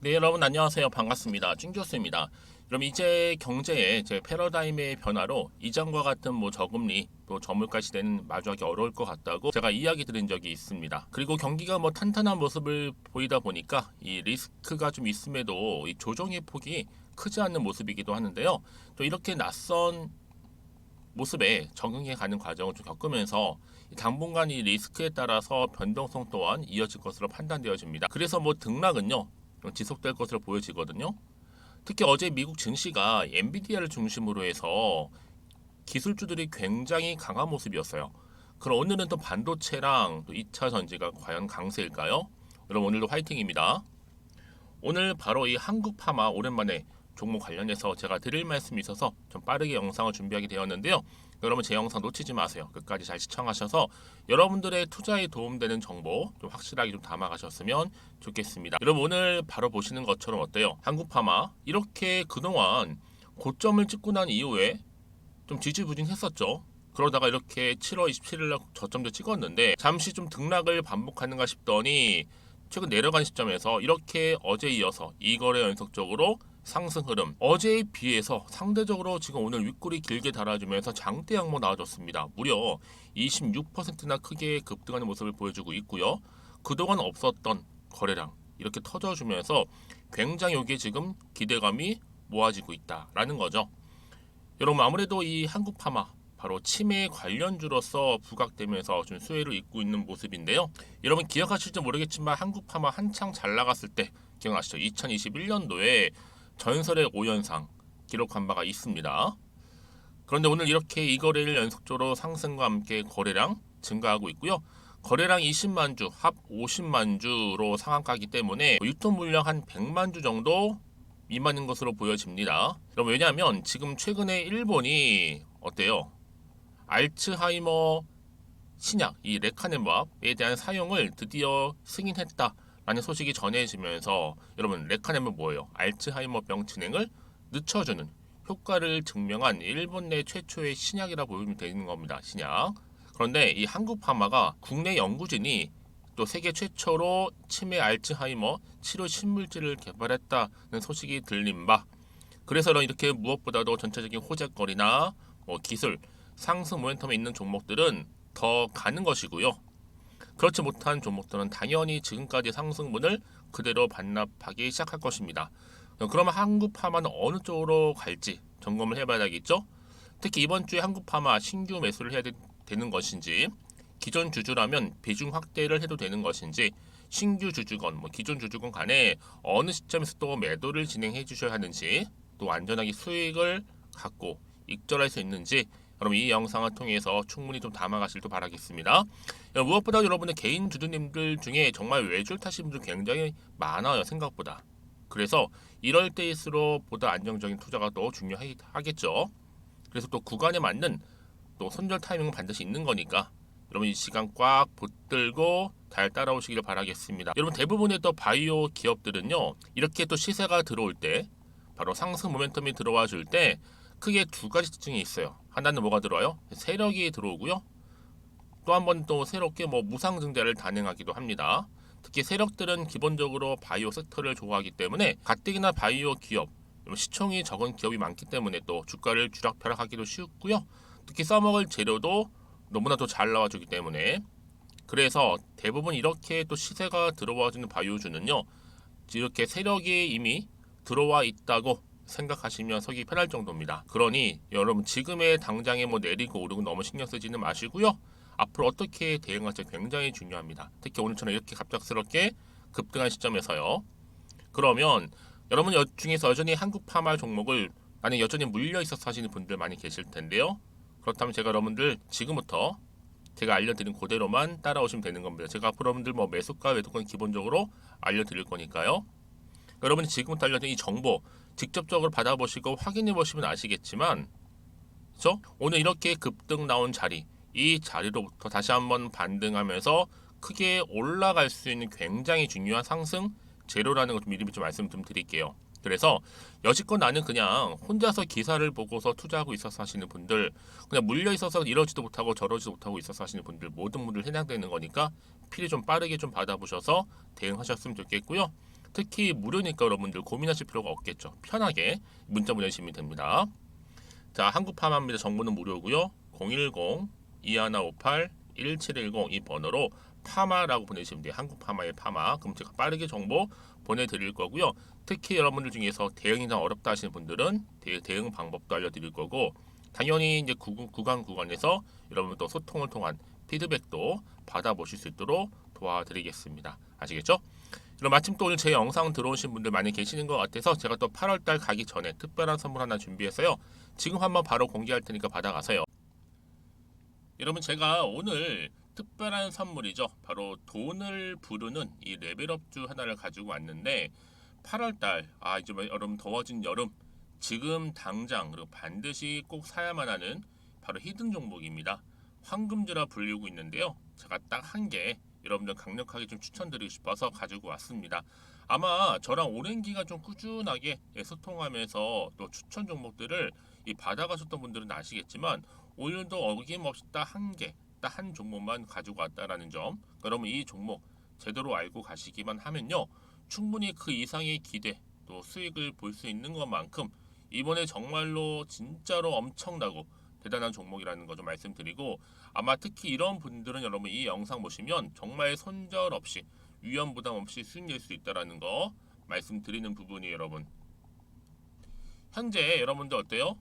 네, 여러분 안녕하세요. 반갑습니다. 찐교수입니다. 그럼 이제 경제의 패러다임의 변화로 이전과 같은 저금리 또 저물가 시대는 마주하기 어려울 것 같다고 제가 이야기 드린 적이 있습니다. 그리고 경기가 탄탄한 모습을 보이다 보니까 이 리스크가 좀 있음에도 이 조정의 폭이 크지 않는 모습이기도 하는데요. 또 이렇게 낯선 모습에 적응해 가는 과정을 좀 겪으면서 당분간 이 리스크에 따라서 변동성 또한 이어질 것으로 판단되어집니다. 그래서 등락은요 좀 지속될 것으로 보여지거든요. 특히 어제 미국 증시가 엔비디아를 중심으로 해서 기술주들이 굉장히 강한 모습이었어요. 그럼 오늘은 또 반도체랑 또 2차 전지가 과연 강세일까요? 여러분 오늘도 화이팅입니다. 오늘 바로 이 한국파마 오랜만에 종목 관련해서 제가 드릴 말씀이 있어서 좀 빠르게 영상을 준비하게 되었는데요. 여러분 제 영상 놓치지 마세요. 끝까지 잘 시청하셔서 여러분들의 투자에 도움되는 정보 좀 확실하게 좀 담아가셨으면 좋겠습니다. 여러분 오늘 바로 보시는 것처럼 어때요? 한국파마 이렇게 그동안 고점을 찍고 난 이후에 좀 지지부진했었죠. 그러다가 이렇게 7월 27일 날 저점도 찍었는데 잠시 좀 등락을 반복하는가 싶더니 최근 내려간 시점에서 이렇게 어제 이어서 2거래 연속적으로 상승 흐름, 어제에 비해서 상대적으로 지금 오늘 윗골이 길게 달아주면서 장대 양모 나와줬습니다. 무려 26%나 크게 급등하는 모습을 보여주고 있고요. 그동안 없었던 거래량 이렇게 터져주면서 굉장히 여기에 지금 기대감이 모아지고 있다라는 거죠. 여러분 아무래도 이 한국파마 바로 치매 관련주로서 부각되면서 좀 수혜를 잇고 있는 모습인데요. 여러분 기억하실지 모르겠지만 한국파마 한창 잘 나갔을 때 기억나시죠? 2021년도에 전설의 5연상 기록한 바가 있습니다. 그런데 오늘 이렇게 이 거래일 연속적으로 상승과 함께 거래량 증가하고 있고요. 거래량 20만 주, 합 50만 주로 상한가기 때문에 유통 물량 한 100만 주 정도 미만인 것으로 보여집니다. 그럼 왜냐하면 지금 최근에 일본이 어때요? 알츠하이머 신약, 이 레카네맙에 대한 사용을 드디어 승인했다라는 소식이 전해지면서 여러분 레카네맙 뭐예요? 알츠하이머병 진행을 늦춰주는 효과를 증명한 일본 내 최초의 신약이라 보면 되는 겁니다. 신약. 그런데 이 한국파마가 국내 연구진이 또 세계 최초로 치매 알츠하이머 치료 신물질을 개발했다는 소식이 들린 바 그래서 이렇게 무엇보다도 전체적인 호재거리나 기술 상승 모멘텀에 있는 종목들은 더 가는 것이고요. 그렇지 못한 종목들은 당연히 지금까지 상승분을 그대로 반납하기 시작할 것입니다. 그러면 한국파마는 어느 쪽으로 갈지 점검을 해봐야겠죠. 특히 이번 주에 한국파마 신규 매수를 해야 되는 것인지 기존 주주라면 비중 확대를 해도 되는 것인지 신규 주주건 기존 주주건 간에 어느 시점에서 또 매도를 진행해 주셔야 하는지 또 안전하게 수익을 갖고 익절할 수 있는지 그럼 이 영상을 통해서 충분히 좀 담아가시길 바라겠습니다. 무엇보다 여러분의 개인 주주님들 중에 정말 외줄 타신 분들 굉장히 많아요. 생각보다. 그래서 이럴 때일수록 보다 안정적인 투자가 더 중요하겠죠. 그래서 또 구간에 맞는 또 손절 타이밍은 반드시 있는 거니까 여러분 이 시간 꽉 붙들고 잘 따라오시길 바라겠습니다. 여러분 대부분의 또 바이오 기업들은요 이렇게 또 시세가 들어올 때 바로 상승 모멘텀이 들어와 줄 때 크게 두 가지 특징이 있어요. 하나는 뭐가 들어와요? 세력이 들어오고요. 또 한 번 또 새롭게 무상증자를 단행하기도 합니다. 특히 세력들은 기본적으로 바이오 섹터를 좋아하기 때문에 가뜩이나 바이오 기업, 시총이 적은 기업이 많기 때문에 또 주가를 주락펴락하기도 쉽고요. 특히 써먹을 재료도 너무나도 잘 나와주기 때문에 그래서 대부분 이렇게 또 시세가 들어와주는 바이오주는요. 이렇게 세력이 이미 들어와 있다고 생각하시면 서기 편할 정도입니다. 그러니 여러분 지금의 당장에 내리고 오르고 너무 신경 쓰지는 마시고요. 앞으로 어떻게 대응할지 굉장히 중요합니다. 특히 오늘처럼 이렇게 갑작스럽게 급등한 시점에서요. 그러면 여러분 중에서 여전히 한국파마 종목을 나는 여전히 물려 있어서 하시는 분들 많이 계실 텐데요. 그렇다면 제가 여러분들 지금부터 제가 알려드린 그대로만 따라오시면 되는 겁니다. 제가 앞으로 여러분들 매수가 외도권 기본적으로 알려드릴 거니까요. 여러분이 지금부터 알려드린 이 정보 직접적으로 받아보시고 확인해 보시면 아시겠지만 그렇죠? 오늘 이렇게 급등 나온 자리 이 자리로부터 다시 한번 반등하면서 크게 올라갈 수 있는 굉장히 중요한 상승 재료라는 걸 미리 좀 말씀 좀 드릴게요. 그래서 여지껏 나는 그냥 혼자서 기사를 보고서 투자하고 있어서 하시는 분들 그냥 물려 있어서 이러지도 못하고 저러지도 못하고 있어서 하시는 분들 모든 분들 해당되는 거니까 필히 좀 빠르게 좀 받아보셔서 대응하셨으면 좋겠고요. 특히 무료니까 여러분들 고민하실 필요가 없겠죠. 편하게 문자 보내시면 됩니다. 자, 한국파마입니다. 정보는 무료고요. 010-2158-1710 이 번호로 파마라고 보내시면 돼요. 한국파마의 파마. 그럼 제가 빠르게 정보 보내드릴 거고요. 특히 여러분들 중에서 대응이 좀 어렵다 하시는 분들은 대응 방법도 알려드릴 거고, 당연히 이제 구간에서 여러분 또 소통을 통한 피드백도 받아보실 수 있도록 도와드리겠습니다. 아시겠죠? 그럼 마침 또 오늘 제 영상 들어오신 분들 많이 계시는 것 같아서 제가 또 8월달 가기 전에 특별한 선물 하나 준비했어요. 지금 한번 바로 공개할 테니까 받아가세요. 여러분, 제가 오늘 특별한 선물이죠. 바로 돈을 부르는 이 레벨업주 하나를 가지고 왔는데, 8월달 이제 여러분 더워진 여름, 지금 당장 그리고 반드시 꼭 사야만 하는 바로 히든 종목입니다. 황금주라 불리고 있는데요. 제가 딱 한 개 여러분들 강력하게 좀 추천드리고 싶어서 가지고 왔습니다. 아마 저랑 오랜 기간 좀 꾸준하게 소통하면서 또 추천 종목들을 받아가셨던 분들은 아시겠지만, 오늘도 어김없이 딱 한 개, 딱 한 종목만 가지고 왔다라는 점, 여러분 이 종목 제대로 알고 가시기만 하면요, 충분히 그 이상의 기대 또 수익을 볼 수 있는 것만큼 이번에 정말로 진짜로 엄청나고 대단한 종목이라는 거 좀 말씀드리고, 아마 특히 이런 분들은 여러분 이 영상 보시면 정말 손절 없이 위험 부담 없이 수익 낼 수 있다라는 거 말씀드리는 부분이에요. 여러분, 현재 여러분들 어때요?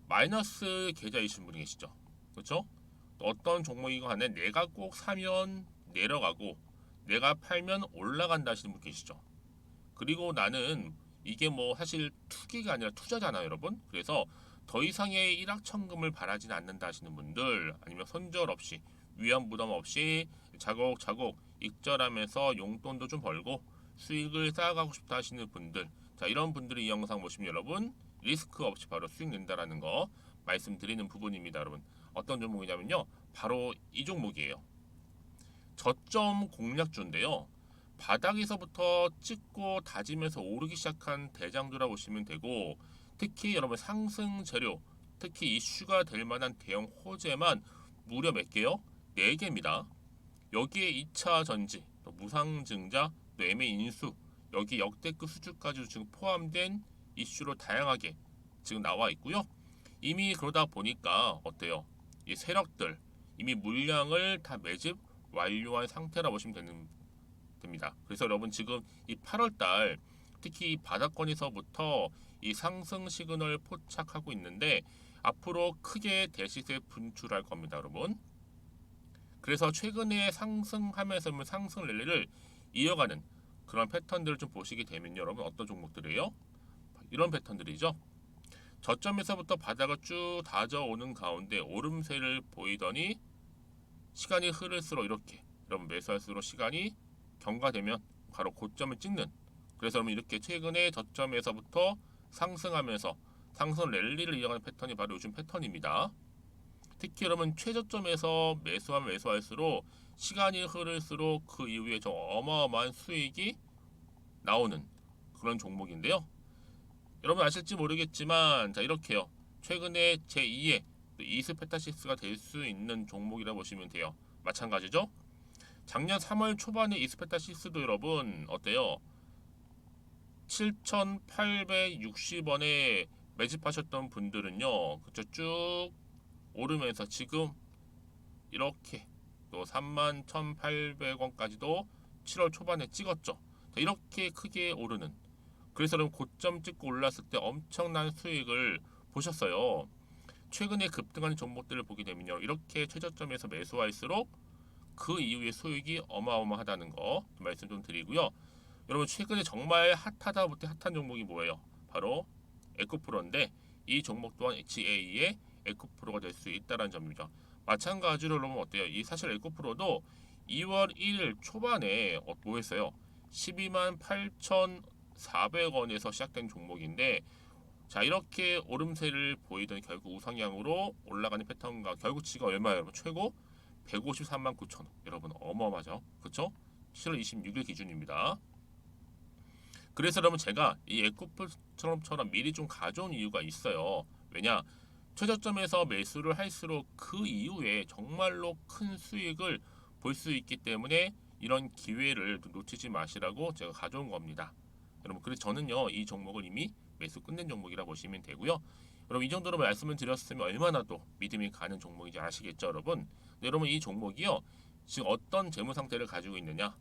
마이너스 계좌이신 분이 계시죠? 그렇죠? 어떤 종목이건 간에 내가 꼭 사면 내려가고 내가 팔면 올라간다 하시는 분 계시죠? 그리고 나는 이게 뭐 사실 투기가 아니라 투자잖아요, 여러분. 그래서 더 이상의 일확천금을 바라진 않는다 하시는 분들, 아니면 손절 없이 위험 부담 없이 차곡차곡 익절하면서 용돈도 좀 벌고 수익을 쌓아가고 싶다 하시는 분들, 자, 이런 분들이 이 영상 보시면 여러분 리스크 없이 바로 수익 낸다라는 거 말씀드리는 부분입니다. 여러분, 어떤 종목이냐면요, 바로 이 종목이에요. 저점 공략주인데요, 바닥에서부터 찍고 다지면서 오르기 시작한 대장주라 보시면 되고, 특히 여러분 상승 재료, 특히 이슈가 될 만한 대형 호재만 무려 몇 개요? 4개입니다. 여기에 2차 전지, 또 무상증자, 또 매매 인수, 여기 역대급 수주까지 지금 포함된 이슈로 다양하게 지금 나와 있고요. 이미 그러다 보니까 어때요? 이 세력들 이미 물량을 다 매집 완료한 상태라 보시면 됩니다. 그래서 여러분 지금 이 8월달 특히 이 바닥권에서부터 이 상승 시그널 포착하고 있는데, 앞으로 크게 대시세 분출할 겁니다, 여러분. 그래서 최근에 상승하면서 상승 랠리를 이어가는 그런 패턴들을 좀 보시게 되면 여러분 어떤 종목들이에요? 이런 패턴들이죠. 저점에서부터 바닥을 쭉 다져오는 가운데 오름세를 보이더니 시간이 흐를수록 이렇게 여러분 매수할수록 시간이 경과되면 바로 고점을 찍는, 그래서 여러분 이렇게 최근에 저점에서부터 상승하면서 상승 랠리를 이어가는 패턴이 바로 요즘 패턴입니다. 특히 여러분 최저점에서 매수하면 매수할수록 시간이 흐를수록 그 이후에 좀 어마어마한 수익이 나오는 그런 종목인데요. 여러분 아실지 모르겠지만, 자, 이렇게요, 최근에 제2의 이스페타시스가 될 수 있는 종목이라 보시면 돼요. 마찬가지죠. 작년 3월 초반에 이스페타시스도 여러분 어때요? 7,860원에 매집하셨던 분들은요, 그쵸, 쭉 오르면서 지금 이렇게 또 31,800원까지도 7월 초반에 찍었죠. 이렇게 크게 오르는, 그래서 여러분 고점 찍고 올랐을 때 엄청난 수익을 보셨어요. 최근에 급등한 종목들을 보게 되면요, 이렇게 최저점에서 매수할수록 그 이후에 수익이 어마어마하다는 거 말씀 좀 드리고요. 여러분 최근에 정말 핫하다 못해 핫한 종목이 뭐예요? 바로 에코프로인데, 이 종목 또한 HA의 에코프로가 될 수 있다는 점이죠. 마찬가지로 여러분 어때요? 이 사실 에코프로도 2월 1일 초반에 뭐 했어요? 128,400원에서 시작된 종목인데, 자, 이렇게 오름세를 보이던 결국 우상향으로 올라가는 패턴과 결국 지금 얼마예요? 여러분 최고 153만 9천 원. 여러분 어마어마하죠, 그렇죠? 7월 26일 기준입니다. 그래서 여러분 제가 이 에코프처럼 미리 좀 가져온 이유가 있어요. 왜냐? 최저점에서 매수를 할수록 그 이후에 정말로 큰 수익을 볼 수 있기 때문에 이런 기회를 놓치지 마시라고 제가 가져온 겁니다. 여러분 그래서 저는요 이 종목을 이미 매수 끝낸 종목이라 보시면 되고요. 여러분 이 정도로 말씀을 드렸으면 얼마나 또 믿음이 가는 종목인지 아시겠죠, 여러분? 네, 여러분 이 종목이요 지금 어떤 재무 상태를 가지고 있느냐?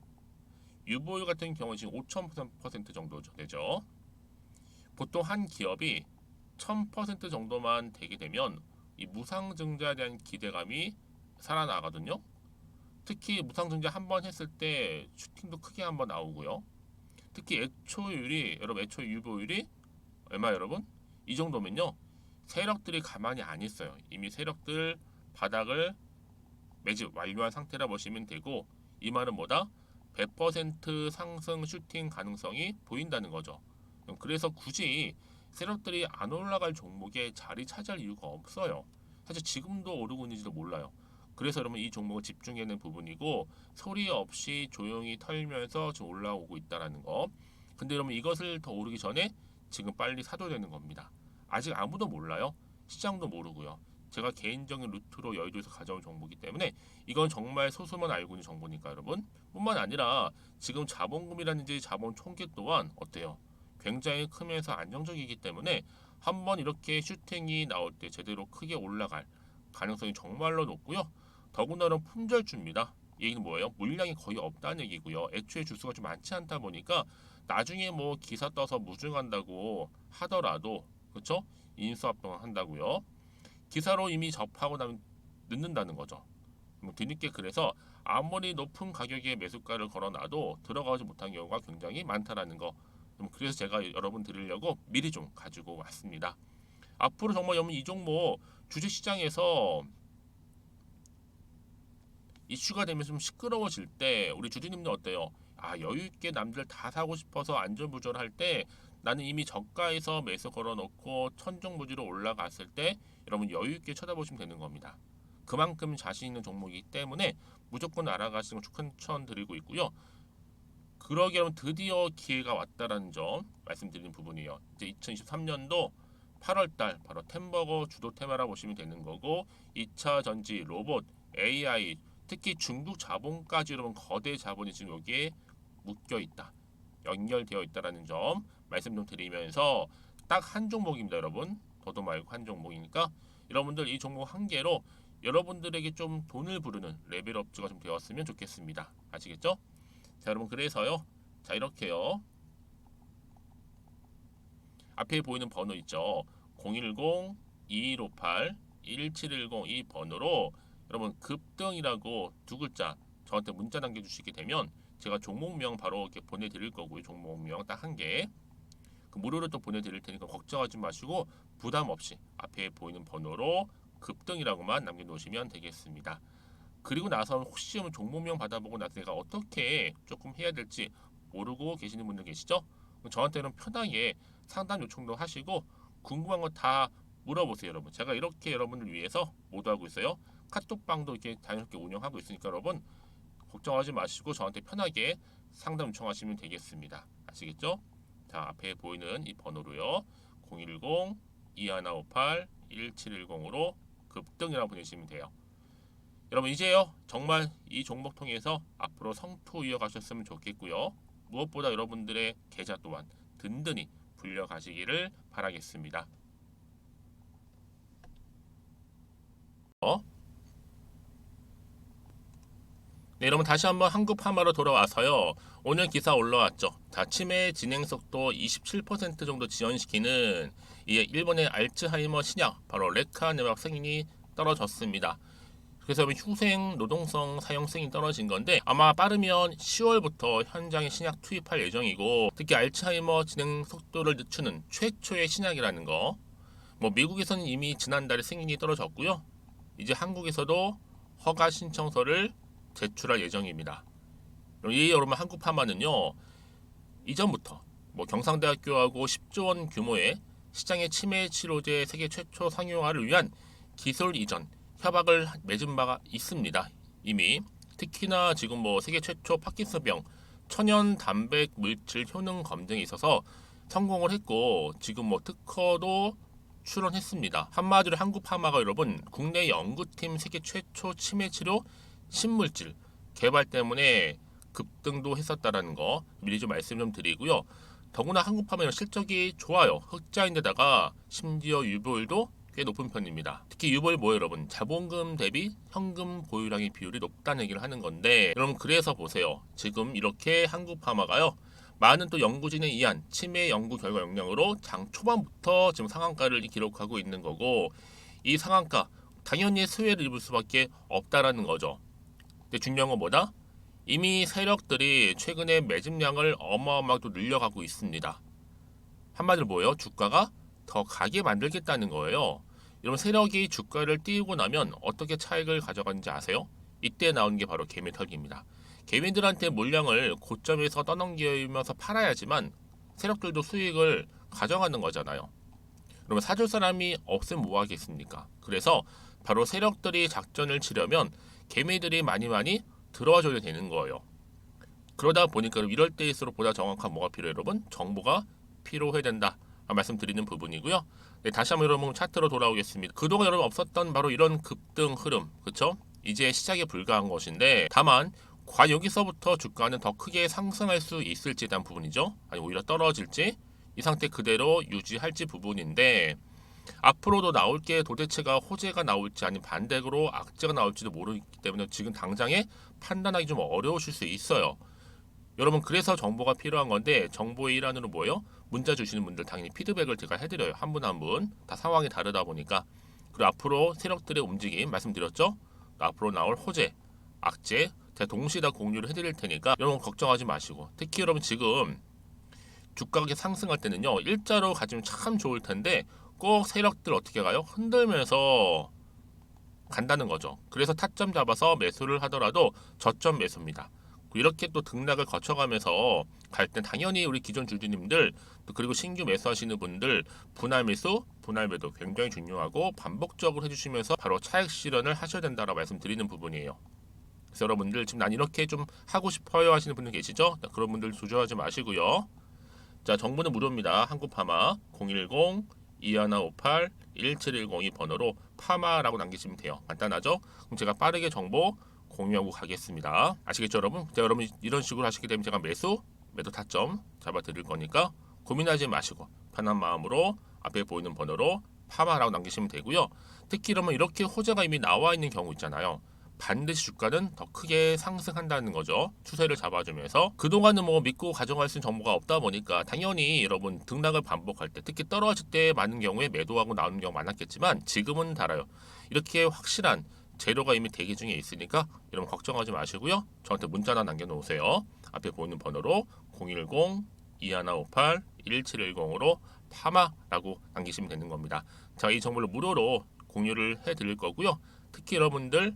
유보율 같은 경우 지금 5,000% 정도 되죠. 보통 한 기업이 1,000% 정도만 되게 되면 이 무상증자에 대한 기대감이 살아나거든요. 특히 무상증자 한 번 했을 때 슈팅도 크게 한 번 나오고요. 특히 애초율이 여러분 애초 유보율이 얼마 여러분? 이 정도면요. 세력들이 가만히 안 있어요. 이미 세력들 바닥을 매집 완료한 상태라 보시면 되고 이 말은 뭐다? 100% 상승 슈팅 가능성이 보인다는 거죠. 그래서 굳이 세력들이 안 올라갈 종목에 자리 차지할 이유가 없어요. 사실 지금도 오르고 있는지도 몰라요. 그래서 여러분 이 종목을 집중해야 하는 부분이고 소리 없이 조용히 털면서 지금 올라오고 있다라는 거. 근데 여러분 이것을 더 오르기 전에 지금 빨리 사둬야 되는 겁니다. 아직 아무도 몰라요. 시장도 모르고요. 제가 개인적인 루트로 여의도에서 가져온 정보이기 때문에 이건 정말 소수만 알고 있는 정보니까 여러분. 뿐만 아니라 지금 자본금이라든지 자본 총계 또한 어때요? 굉장히 크면서 안정적이기 때문에 한번 이렇게 슈팅이 나올 때 제대로 크게 올라갈 가능성이 정말로 높고요. 더군다나 품절주입니다. 이 얘기는 뭐예요? 물량이 거의 없다는 얘기고요. 애초에 주수가 좀 많지 않다 보니까 나중에 뭐 기사 떠서 무증한다고 하더라도 그렇죠? 인수합병을 한다고요. 기사로 이미 접하고 나면 늦는다는 거죠. 뭐 뒤늦게 그래서 아무리 높은 가격에 매수가를 걸어놔도 들어가지 못한 경우가 굉장히 많다라는 거. 그래서 제가 여러분 드리려고 미리 좀 가지고 왔습니다. 앞으로 정말 여러분 이 종목 주식시장에서 이슈가 되면 좀 시끄러워질 때 우리 주주님들 어때요? 아 여유 있게 남들 다 사고 싶어서 안절부절할 때 나는 이미 저가에서 매수 걸어놓고 천정부지로 올라갔을 때 여러분 여유 있게 쳐다보시면 되는 겁니다. 그만큼 자신 있는 종목이기 때문에 무조건 알아가시는 걸 추천드리고 있고요. 그러기 여러분 드디어 기회가 왔다라는 점 말씀드리는 부분이에요. 이제 2023년도 8월달 바로 템버거 주도 테마라 보시면 되는 거고 2차 전지, 로봇, AI 특히 중국 자본까지 여러분 거대 자본이 지금 여기에 묶여 있다. 연결되어 있다라는 점 말씀 좀 드리면서 딱 한 종목입니다, 여러분. 더도 말고 한 종목이니까 여러분들 이 종목 한 개로 여러분들에게 좀 돈을 부르는 레벨업주가 좀 되었으면 좋겠습니다. 아시겠죠? 자, 여러분 그래서요. 자, 이렇게요. 앞에 보이는 번호 있죠. 010-2158-1710 이 번호로 여러분 급등이라고 두 글자 저한테 문자 남겨주시게 되면 제가 종목명 바로 이렇게 보내드릴 거고요. 종목명 딱 한 개. 그 무료로 또 보내드릴 테니까 걱정하지 마시고 부담 없이 앞에 보이는 번호로 급등이라고만 남겨놓으시면 되겠습니다. 그리고 나서 혹시 종목명 받아보고 나서 내가 어떻게 조금 해야 될지 모르고 계시는 분들 계시죠? 저한테는 편하게 상담 요청도 하시고 궁금한 거 다 물어보세요, 여러분. 제가 이렇게 여러분을 위해서 모두하고 있어요. 카톡방도 이렇게 자연스럽게 운영하고 있으니까 여러분 걱정하지 마시고 저한테 편하게 상담 요청하시면 되겠습니다. 아시겠죠? 자, 앞에 보이는 이 번호로요. 010-2158-1710으로 급등이라고 보내시면 돼요. 여러분 이제요 정말 이 종목 통해서 앞으로 성투 이어가셨으면 좋겠고요. 무엇보다 여러분들의 계좌 또한 든든히 불려가시기를 바라겠습니다. 네, 여러분 다시 한번 한국파마로 돌아와서요. 오늘 기사 올라왔죠. 자, 치매 진행 속도 27% 정도 지연시키는 이 일본의 알츠하이머 신약 바로 레카네막 승인이 떨어졌습니다. 그래서 휴생 노동성 사용 승인이 떨어진 건데 아마 빠르면 10월부터 현장에 신약 투입할 예정이고 특히 알츠하이머 진행 속도를 늦추는 최초의 신약이라는 거. 뭐 미국에서는 이미 지난달에 승인이 떨어졌고요. 이제 한국에서도 허가 신청서를 제출할 예정입니다. 이 여러분 한국파마는요 이전부터 뭐 경상대학교하고 10조 원 규모의 시장의 치매 치료제 세계 최초 상용화를 위한 기술 이전 협약을 맺은 바가 있습니다. 이미 특히나 지금 뭐 세계 최초 파킨슨병 천연 단백 물질 효능 검증에 있어서 성공을 했고 지금 뭐 특허도 출원했습니다. 한마디로 한국파마가 여러분 국내 연구팀 세계 최초 치매 치료 신물질 개발 때문에 급등도 했었다라는 거 미리 좀 말씀 좀 드리고요. 더구나 한국파면 실적이 좋아요. 흑자인데다가 심지어 유보율도 꽤 높은 편입니다. 특히 유보율 뭐예요, 여러분? 자본금 대비 현금 보유량의 비율이 높다는 얘기를 하는 건데, 여러분 그래서 보세요. 지금 이렇게 한국파마가요. 많은 또 연구진에 의한 치매 연구 결과 영향으로 장 초반부터 지금 상한가를 기록하고 있는 거고, 이 상한가 당연히 수혜를 입을 수밖에 없다라는 거죠. 근데 중요한 건 뭐다? 이미 세력들이 최근에 매집량을 어마어마하게 늘려가고 있습니다. 한마디로 뭐예요? 주가가 더 가게 만들겠다는 거예요. 여러분 세력이 주가를 띄우고 나면 어떻게 차익을 가져가는지 아세요? 이때 나오는 게 바로 개미털기입니다. 개미들한테 물량을 고점에서 떠넘기면서 팔아야지만 세력들도 수익을 가져가는 거잖아요. 그러면 사줄 사람이 없으면 뭐 하겠습니까? 그래서 바로 세력들이 작전을 치려면 개미들이 많이 들어와줘야 되는 거예요. 그러다 보니까 이럴 때일수록 보다 정확한 뭐가 필요해요, 여러분? 정보가 필요해야 된다 말씀드리는 부분이고요. 네, 다시 한번 여러분 차트로 돌아오겠습니다. 그동안 여러분 없었던 바로 이런 급등 흐름, 그쵸? 이제 시작에 불과한 것인데, 다만 과연 여기서부터 주가는 더 크게 상승할 수 있을지에 대한 부분이죠. 아니 오히려 떨어질지, 이 상태 그대로 유지할지 부분인데, 앞으로도 나올 게 도대체가 호재가 나올지 아니면 반대로 악재가 나올지도 모르기 때문에 지금 당장에 판단하기 좀 어려우실 수 있어요. 여러분 그래서 정보가 필요한 건데, 정보의 일환으로 뭐예요? 문자 주시는 분들 당연히 피드백을 제가 해드려요. 한 분 한 분 다 상황이 다르다 보니까. 그리고 앞으로 세력들의 움직임 말씀드렸죠? 앞으로 나올 호재, 악재 제가 동시에 다 공유를 해드릴 테니까 여러분 걱정하지 마시고, 특히 여러분 지금 주가가 상승할 때는요 일자로 가지면 참 좋을 텐데 꼭 세력들 어떻게 가요? 흔들면서 간다는 거죠. 그래서 타점 잡아서 매수를 하더라도 저점 매수입니다. 이렇게 또 등락을 거쳐가면서 갈 때 당연히 우리 기존 주주님들 또 그리고 신규 매수하시는 분들 분할 매수, 분할 매도 굉장히 중요하고 반복적으로 해주시면서 바로 차익 실현을 하셔야 된다라고 말씀드리는 부분이에요. 그래서 여러분들 지금 난 이렇게 좀 하고 싶어요 하시는 분들 계시죠? 그런 분들 주저하지 마시고요. 자, 정보는 무료입니다. 한국파마 010-2158-1710 번호로 파마라고 남기시면 돼요. 간단하죠? 그럼 제가 빠르게 정보 공유하고 가겠습니다. 아시겠죠 여러분? 제가 여러분 이런 식으로 하시게 되면 제가 매수, 매도 타점 잡아 드릴 거니까 고민하지 마시고 편한 마음으로 앞에 보이는 번호로 파마라고 남기시면 되고요. 특히 그러면 이렇게 호재가 이미 나와 있는 경우 있잖아요. 반드시 주가는 더 크게 상승한다는 거죠. 추세를 잡아주면서 그동안은 뭐 믿고 가져갈 수 있는 정보가 없다 보니까 당연히 여러분 등락을 반복할 때 특히 떨어질 때 많은 경우에 매도하고 나오는 경우 많았겠지만 지금은 달라요. 이렇게 확실한 재료가 이미 대기 중에 있으니까 여러분 걱정하지 마시고요. 저한테 문자나 남겨놓으세요. 앞에 보이는 번호로 010-2158-1710으로 파마라고 남기시면 되는 겁니다. 자, 이 정보를 무료로 공유를 해드릴 거고요. 특히 여러분들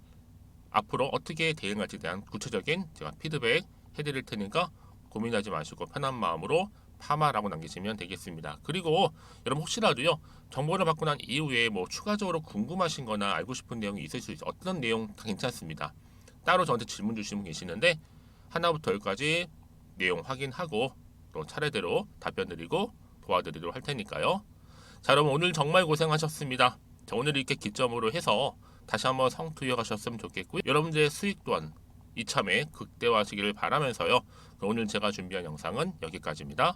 앞으로 어떻게 대응할지에 대한 구체적인 제가 피드백 해드릴 테니까 고민하지 마시고 편한 마음으로 파마라고 남기시면 되겠습니다. 그리고 여러분 혹시라도요 정보를 받고 난 이후에 뭐 추가적으로 궁금하신 거나 알고 싶은 내용이 있을 수 있어요. 어떤 내용 다 괜찮습니다. 따로 저한테 질문 주시는 분 계시는데 하나부터 열까지 내용 확인하고 또 차례대로 답변 드리고 도와드리도록 할 테니까요. 자, 여러분 오늘 정말 고생하셨습니다. 자, 오늘 이렇게 기점으로 해서 다시 한번 성투해 가셨으면 좋겠고요. 여러분들의 수익 또한 이참에 극대화하시기를 바라면서요. 오늘 제가 준비한 영상은 여기까지입니다.